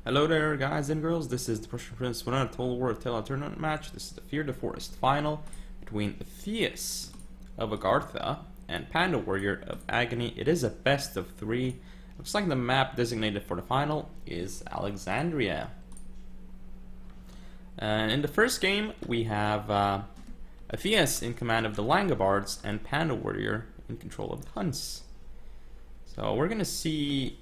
Hello there, guys and girls. This is the Prussian Prince with another Total War Attila tournament match. This is the Fear the Forest final between Atheas of Agartha and Panda Warrior of Agony. It is a best of 3. Looks like the map designated for the final is Alexandria. And in the first game, we have Atheas in command of the Langobards and Panda Warrior in control of the Huns. So we're gonna see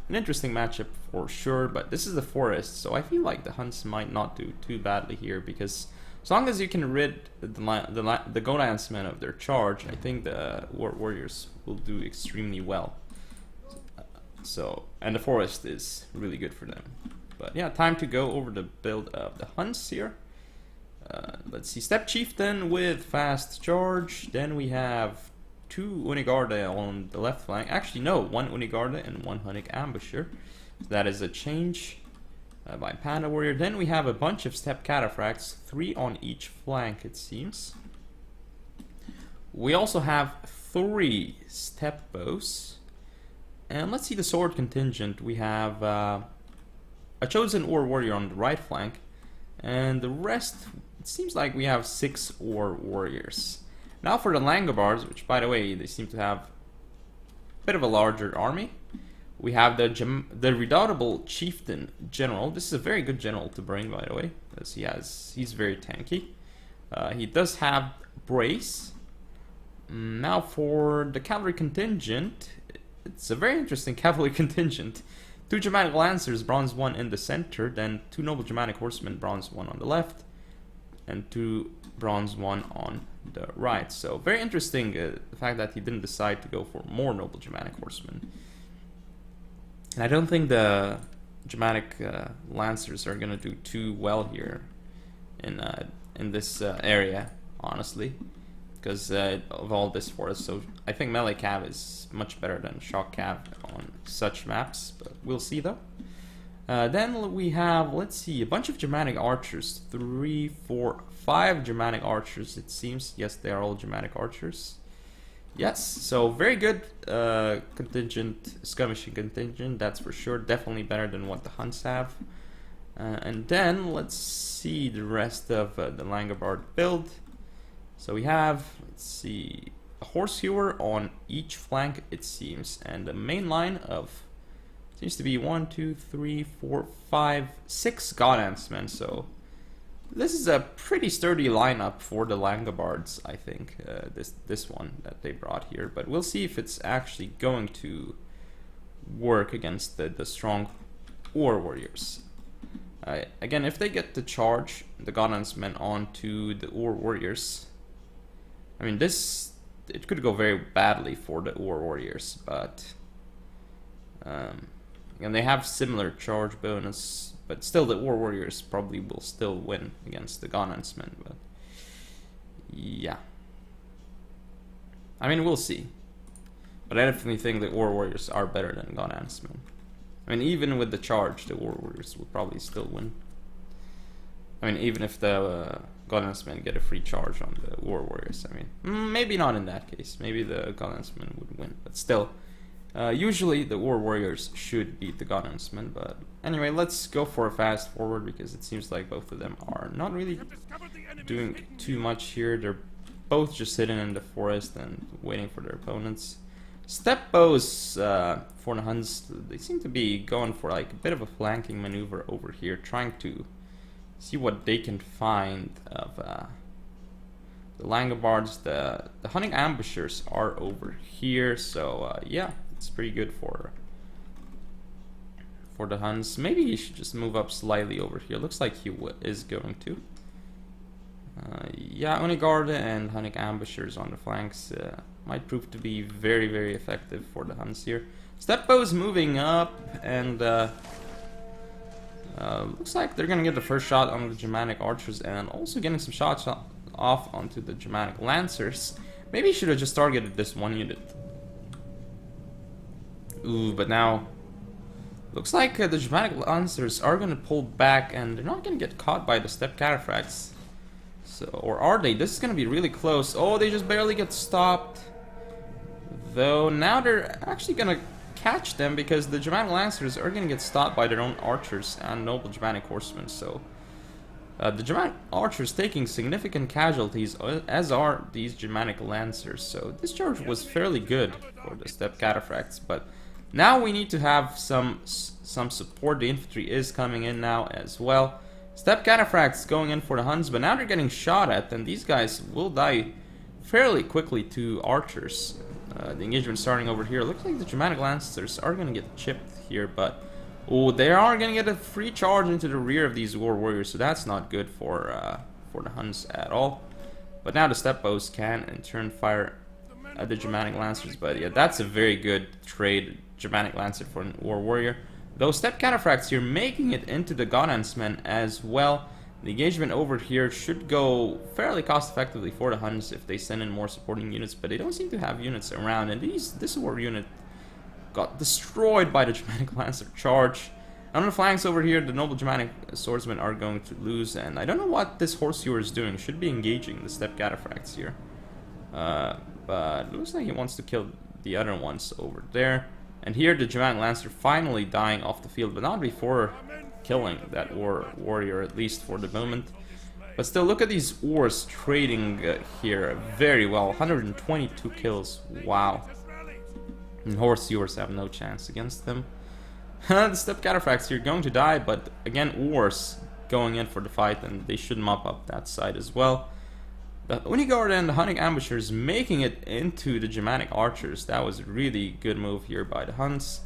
an interesting matchup for sure, but this is the forest, so I feel like the Huns might not do too badly here, because as long as you can rid the Godansmen of their charge, I think the warriors will do extremely well. And the forest is really good for them. But yeah, time to go over the build of the Huns here. Let's see, Step Chieftain with fast charge. Then we have 2 Unigarde on the left flank. Actually, no, 1 Unigarde and 1 Hunnic Ambusher. So that is a change by Panda Warrior. Then we have a bunch of Step Cataphracts, 3 on each flank, it seems. We also have 3 Step Bows. And let's see the sword contingent. We have a Chosen Ore Warrior on the right flank. And the rest, it seems like we have 6 Ore Warriors. Now for the Langobards, which by the way, they seem to have a bit of a larger army. We have the Redoubtable Chieftain General. This is a very good general to bring, by the way, because he's very tanky. He does have Brace. Now for the Cavalry Contingent, it's a very interesting Cavalry Contingent. 2 Germanic Lancers, bronze 1 in the center, then 2 Noble Germanic Horsemen, bronze 1 on the left, and 2 bronze 1 on the right. So very interesting, the fact that he didn't decide to go for more Noble Germanic Horsemen. And I don't think the Germanic Lancers are gonna do too well here in this area, honestly, because of all this forest. So I think melee cav is much better than shock cav on such maps, but we'll see though. Then we have, let's see, a bunch of Germanic archers. 3, 4, 5 Germanic archers, it seems. Yes, they are all Germanic archers. Yes, so very good contingent, skirmishing contingent, that's for sure. Definitely better than what the Huns have. And then let's see the rest of the Langobard build. So we have, let's see, a horse hewer on each flank, it seems, and a main line of seems to be 1, 2, 3, 4, 5, 6 Godansmen. So this is a pretty sturdy lineup for the Langobards, I think. This one that they brought here, but we'll see if it's actually going to work against the strong Ore Warriors. Again, if they get to charge the Godansmen onto the Ore Warriors, I mean, it could go very badly for the Ore Warriors, but and they have similar charge bonus, but still the Ore Warriors probably will still win against the Godansmen. But yeah, I mean, we'll see. But I definitely think the Ore Warriors are better than Godansmen. I mean, even with the charge, the Ore Warriors will probably still win. I mean, even if the Godansmen get a free charge on the Ore Warriors, I mean, maybe not in that case. Maybe the Godansmen would win, but still. Usually the Ore Warriors should beat the Godansmen, but anyway, let's go for a fast forward, because it seems like both of them are not really doing too much here. They're both just sitting in the forest and waiting for their opponents. Step bows for the Huns, they seem to be going for like a bit of a flanking maneuver over here, trying to see what they can find of the Langobards. The Hunnic Ambushers are over here, so yeah, it's pretty good for the Huns. Maybe he should just move up slightly over here. Looks like he is going to. Yeah, Unigarde and Hunnic Ambushers on the flanks might prove to be very, very effective for the Huns here. Step bows moving up, and looks like they're gonna get the first shot on the Germanic archers, and also getting some shots off onto the Germanic Lancers. Maybe he should have just targeted this one unit. Ooh, but now looks like the Germanic Lancers are gonna pull back, and they're not gonna get caught by the Step Cataphracts. So, or are they? This is gonna be really close. Oh, they just barely get stopped. Though now they're actually gonna catch them because the Germanic Lancers are going to get stopped by their own archers and noble Germanic horsemen. So the Germanic archers taking significant casualties, as are these Germanic Lancers. So this charge was fairly good for the steppe cataphracts, but now we need to have some support. The infantry is coming in now as well. Steppe cataphracts going in for the Huns, but now they're getting shot at, and these guys will die fairly quickly to archers. The engagement starting over here. Looks like the Germanic Lancers are going to get chipped here, but oh, they are going to get a free charge into the rear of these war warriors, so that's not good for the Huns at all. But now the steppe bows can in turn fire at the Germanic Lancers, but yeah, that's a very good trade, Germanic Lancer for a war warrior. Those steppe cataphracts here making it into the Godhansmen as well. The engagement over here should go fairly cost effectively for the Huns if they send in more supporting units, but they don't seem to have units around, and this war unit got destroyed by the Germanic Lancer charge. On the flanks over here, the noble Germanic swordsmen are going to lose, and I don't know what this horse hewer is doing. Should be engaging the steppe cataphracts here, but it looks like he wants to kill the other ones over there. And here the Germanic Lancer finally dying off the field, but not before killing that warrior, at least for the moment. But still, look at these oars trading here very well. 122 kills, wow. And horse hewers have no chance against them. The steppe cataphracts here going to die, but again, oars going in for the fight, and they should mop up that side as well. The Unigard and the hunting ambushers making it into the Germanic archers. That was a really good move here by the Huns.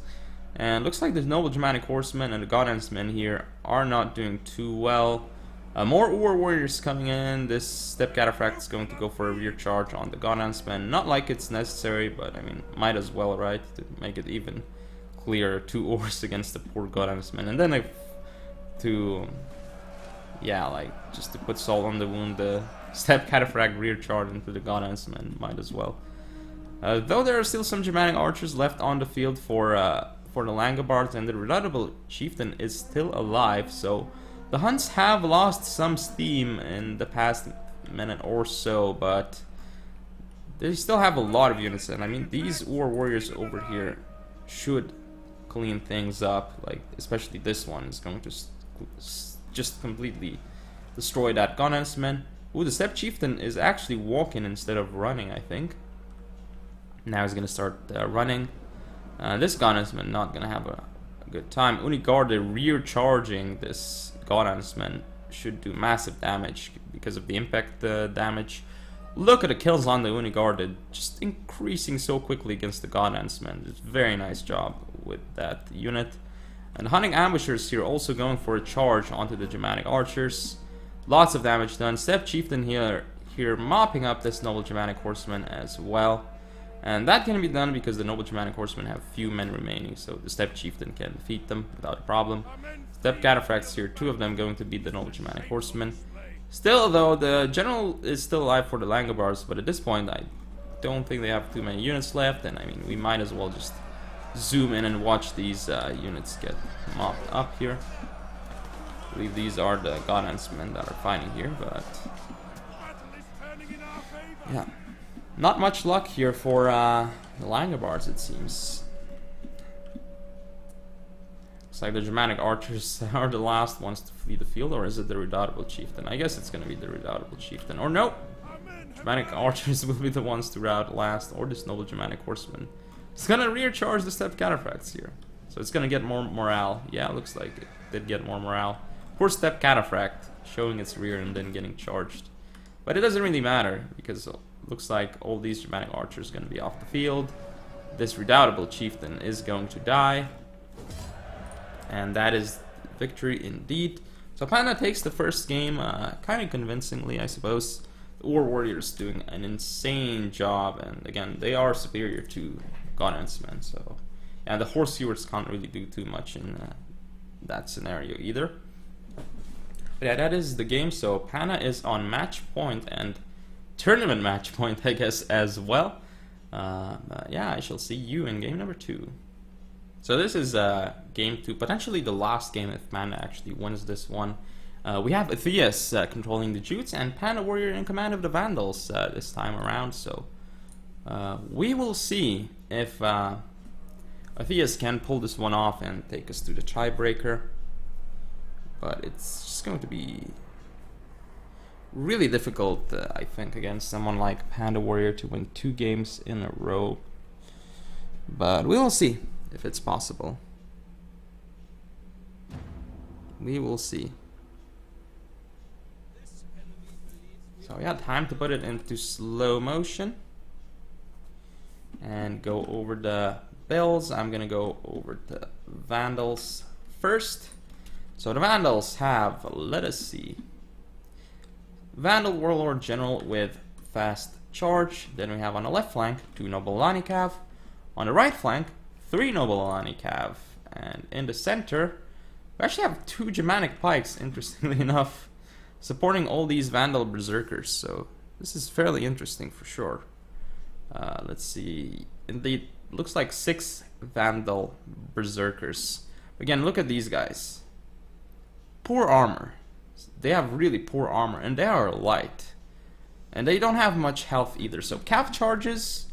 And looks like the noble Germanic horsemen and the Godhansmen here are not doing too well. More war warriors coming in. This steppe cataphract is going to go for a rear charge on the Godhansmen. Not like it's necessary, but I mean, might as well, right? To make it even clearer. 2 oars against the poor Godhansmen. And then just to put salt on the wound, the steppe cataphract rear charge into the Godhansmen might as well. Though there are still some Germanic archers left on the field for the Langobards, and the redoubtable chieftain is still alive, so the Huns have lost some steam in the past minute or so, but they still have a lot of units, and I mean, these war warriors over here should clean things up, like especially this one is going to just completely destroy that Godhansman. Ooh, the steppe chieftain is actually walking instead of running, I think. Now he's gonna start running. This Godhansman not gonna have a good time. Unigard rear charging this Godhansman should do massive damage because of the impact damage. Look at the kills on the Unigard, just increasing so quickly against the Godhansman. It's a very nice job with that unit. And the hunting ambushers here also going for a charge onto the Germanic archers. Lots of damage done. Steppe chieftain here mopping up this noble Germanic horseman as well. And that can be done because the noble Germanic horsemen have few men remaining, so the steppe chieftain can defeat them without a problem. Steppe cataphracts here, 2 of them going to beat the noble Germanic horsemen. Still though, the general is still alive for the Langobards, but at this point I don't think they have too many units left, and I mean, we might as well just zoom in and watch these units get mopped up here. I believe these are the Godhansmen that are fighting here, but yeah, not much luck here for the Langobards, it seems. Looks like the Germanic archers are the last ones to flee the field, or is it the redoubtable chieftain? I guess it's gonna be the redoubtable chieftain, or no, Germanic archers will be the ones to rout last, or this noble Germanic horseman. It's gonna rear charge the steppe cataphracts here, so it's gonna get more morale. Yeah, looks like it did get more morale. Poor steppe cataphract showing its rear and then getting charged, but it doesn't really matter because it looks like all these Germanic archers are gonna be off the field. This redoubtable chieftain is going to die. And that is victory indeed. So Panda takes the first game kind of convincingly, I suppose. The War Warriors doing an insane job, and again, they are superior to Godhansmen. So, and the Horse Hewers can't really do too much in that scenario either. But yeah, that is the game. So Panda is on match point and tournament match point, I guess, as well. Yeah, I shall see you in game number 2. So this is game 2, potentially the last game if Panda actually wins this one. We have Atheas controlling the Jutes and Panda Warrior in command of the Vandals this time around. So we will see if Atheas can pull this one off and take us to the tiebreaker, but it's just going to be really difficult, I think, against someone like Panda Warrior to win 2 games in a row. But we will see if it's possible. We will see. So yeah, time to put it into slow motion and go over the builds. I'm gonna go over the Vandals first. So the Vandals have, let us see, Vandal Warlord General with fast charge. Then we have on the left flank 2 Noble Alani Cav. On the right flank 3 Noble Alani Cav. And in the center we actually have 2 Germanic Pikes, interestingly enough, supporting all these Vandal Berserkers. So this is fairly interesting for sure. Let's see, indeed looks like 6 Vandal Berserkers. Again, look at these guys. Poor armor. They have really poor armor and they are light. And they don't have much health either. So cav charges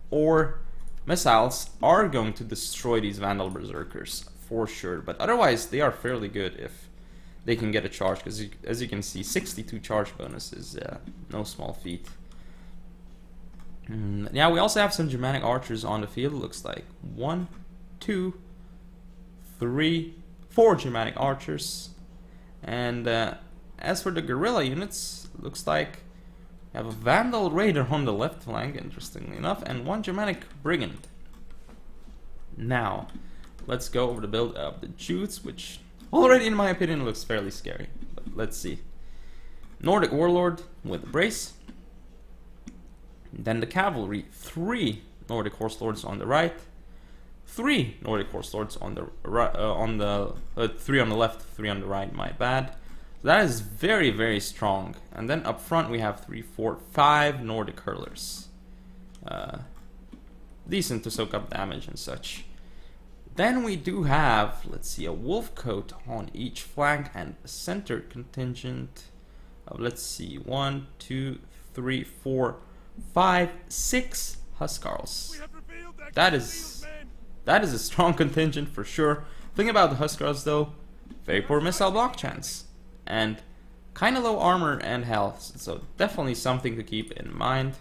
or missiles are going to destroy these Vandal Berserkers for sure. But otherwise they are fairly good if they can get a charge. Because as you can see, 62 charge bonus is no small feat. Yeah, we also have some Germanic archers on the field. Looks like 1, 2, 3, 4 Germanic archers. And as for the guerrilla units, looks like we have a Vandal Raider on the left flank, interestingly enough, and 1 Germanic Brigand. Now, let's go over the build of the Jutes, which already in my opinion looks fairly scary. But let's see. Nordic Warlord with a brace. Then the cavalry, 3 Nordic Horse Lords on the right, 3 Nordic Horse Lords on the right, 3 on the left, 3 on the right, my bad. So that is very, very strong. And then up front we have 3, 4, 5 Nordic Hurlers. Decent to soak up damage and such. Then we do have, let's see, a Wolf Coat on each flank and a center contingent of, let's see, 1, 2, 3, 4, 5, 6 Huskarls. That is a strong contingent for sure. Thing about the Huskarls though, very poor missile block chance and kind of low armor and health, so definitely something to keep in mind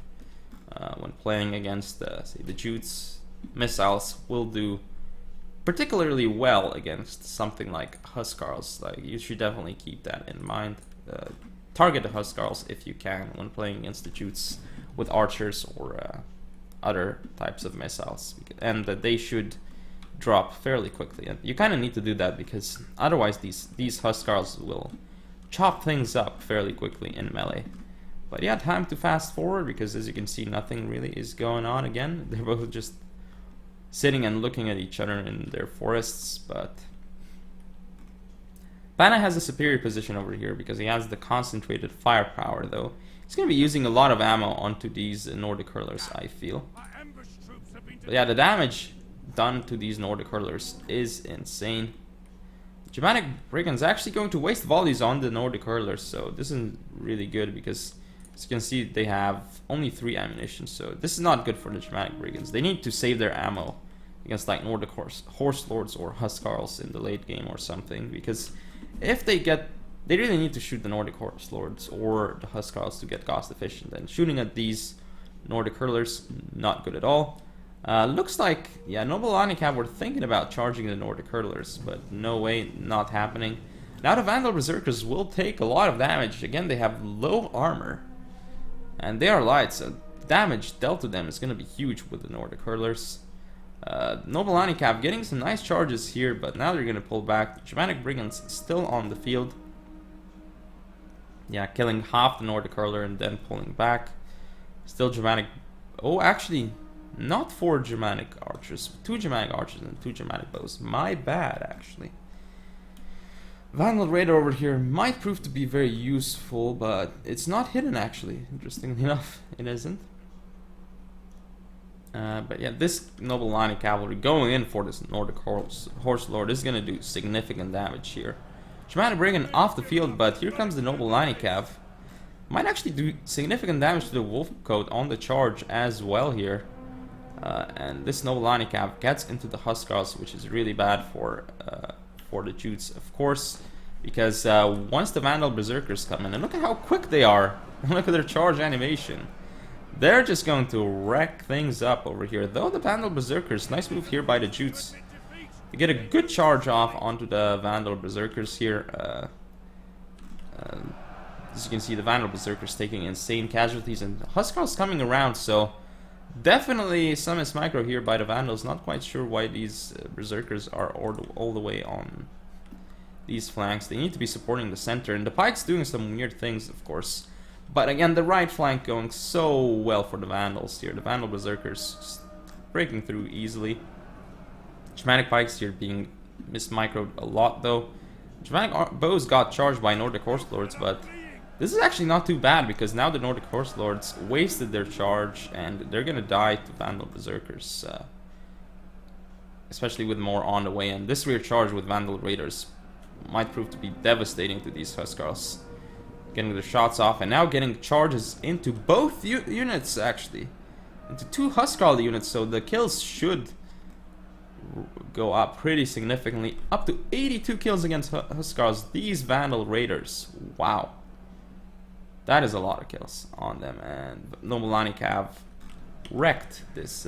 when playing against say the Jutes. Missiles will do particularly well against something like Huskarls. Like, you should definitely keep that in mind. Target the Huskarls if you can when playing against the Jutes with archers or other types of missiles, and that they should drop fairly quickly. And you kind of need to do that because otherwise these Huskarls will chop things up fairly quickly in melee. But yeah, time to fast forward because as you can see, nothing really is going on again. They're both just sitting and looking at each other in their forests. But Panda has a superior position over here because he has the concentrated firepower, though. He's going to be using a lot of ammo onto these Nordic Hurlers, I feel. But yeah, the damage done to these Nordic Hurlers is insane. The Germanic Brigand's actually going to waste volleys on the Nordic Hurlers, so this isn't really good because, as you can see, they have only 3 ammunition, so this is not good for the Germanic Brigands. They need to save their ammo against like Nordic Horse Lords or Huskarls in the late game or something, because if they get... They really need to shoot the Nordic Horse Lords or the Huskarls to get cost efficient, and shooting at these Nordic Hurlers, not good at all. Looks like, yeah, Noble Alani were thinking about charging the Nordic Hurlers, but no way, not happening. Now the Vandal Berserkers will take a lot of damage. Again, they have low armor, and they are light, so damage dealt to them is going to be huge with the Nordic Hurlers. Noble Alani getting some nice charges here, but now they're going to pull back. The Germanic Brigands still on the field. Yeah, killing half the Nordic Hurler and then pulling back. Still Germanic... Oh, actually, not 4 Germanic archers. 2 Germanic archers and 2 Germanic bows. My bad, actually. Vandal Raider over here might prove to be very useful, but it's not hidden, actually. Interestingly enough, it isn't. But yeah, this Noble Alani Cavalry going in for this Nordic Horse Lord is going to do significant damage here. Germanic Brigand off the field, but here comes the Noble Alani Cav. Might actually do significant damage to the Wolf Coat on the charge as well here. And this Nobilani Cav gets into the Huskarls, which is really bad for the Jutes, of course, because once the Vandal Berserkers come in, and look at how quick they are, look at their charge animation, they're just going to wreck things up over here. Though the Vandal Berserkers, nice move here by the Jutes to get a good charge off onto the Vandal Berserkers here. As you can see, the Vandal Berserkers taking insane casualties, and Huskarls coming around, so definitely some is micro here by the Vandals. Not quite sure why these Berserkers are all the way on these flanks. They need to be supporting the center, and the Pike's doing some weird things, of course. But again, the right flank going so well for the Vandals here. The Vandal Berserkers just breaking through easily. Germanic Pikes here being mismicroed a lot, though. Germanic bows got charged by Nordic Horse Lords, but this is actually not too bad, because now the Nordic Horse Lords wasted their charge, and they're gonna die to Vandal Berserkers, especially with more on the way. And this rear charge with Vandal Raiders might prove to be devastating to these Huskarls. Getting their shots off, and now getting charges into both units, actually. Into 2 Huskarl units, so the kills should go up pretty significantly. Up to 82 kills against Huskarls. These Vandal Raiders. Wow. That is a lot of kills on them, and Nobilani Cav wrecked this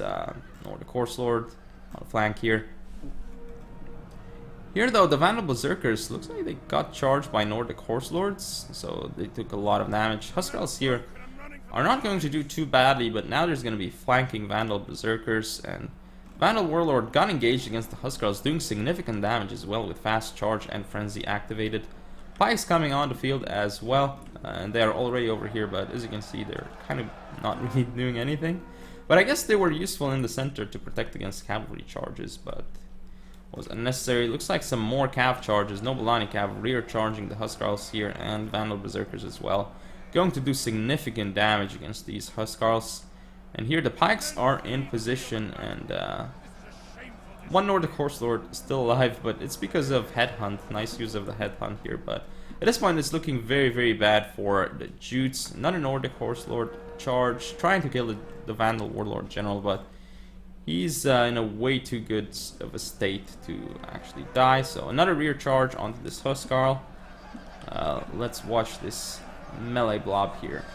Nordic Horse Lord on the flank here. Here though, the Vandal Berserkers, looks like they got charged by Nordic Horse Lords, so they took a lot of damage. Huskarls here are not going to do too badly, but now there's going to be flanking Vandal Berserkers, and Vandal Warlord got engaged against the Huskarls, doing significant damage as well with fast charge and frenzy activated. Pikes coming on the field as well, and they are already over here, but as you can see, they're kind of not really doing anything. But I guess they were useful in the center to protect against cavalry charges, but was unnecessary. Looks like some more Cav charges. Nobilani Cav rear charging the Huskarls here, and Vandal Berserkers as well. Going to do significant damage against these Huskarls. And here the Pikes are in position, and one Nordic Horse Lord still alive, but it's because of Headhunt. Nice use of the Headhunt here, but at this point it's looking very, very bad for the Jutes. Another Nordic Horse Lord charge, trying to kill the Vandal Warlord General, but he's in a way too good of a state to actually die. So another rear charge onto this Huskarl. Let's watch this melee blob here.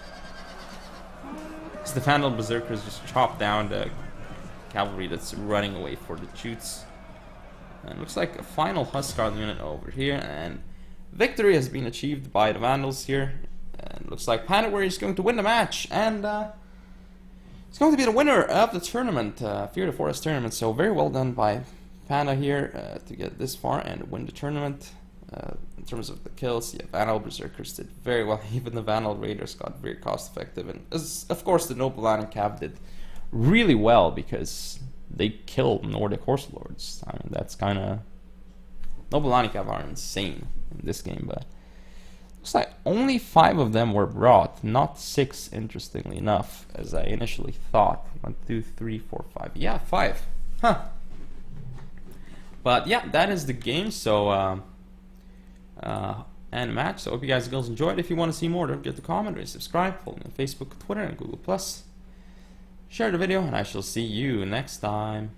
So the Vandal Berserkers just chop down the cavalry that's running away for the Jutes. And looks like a final Huskarl unit over here, and victory has been achieved by the Vandals here. And looks like Panda is going to win the match, and it's going to be the winner of the tournament, Fear the Forest tournament. So very well done by Panda here to get this far and win the tournament. In terms of the kills, yeah, Vandal Berserkers did very well. Even the Vandal Raiders got very cost effective, and of course the Nobilani Cav did really well because they killed Nordic Horse Lords. I mean, that's kind of... Nobilani Cav are insane in this game, but looks like only 5 of them were brought, not 6, interestingly enough, as I initially thought. 1, 2, 3, 4, 5. Yeah, 5. Huh. But yeah, that is the game. So and match. So hope you guys and girls enjoyed. If you want to see more, don't forget to comment, rate, subscribe, follow me on Facebook, Twitter, and Google+. Share the video, and I shall see you next time.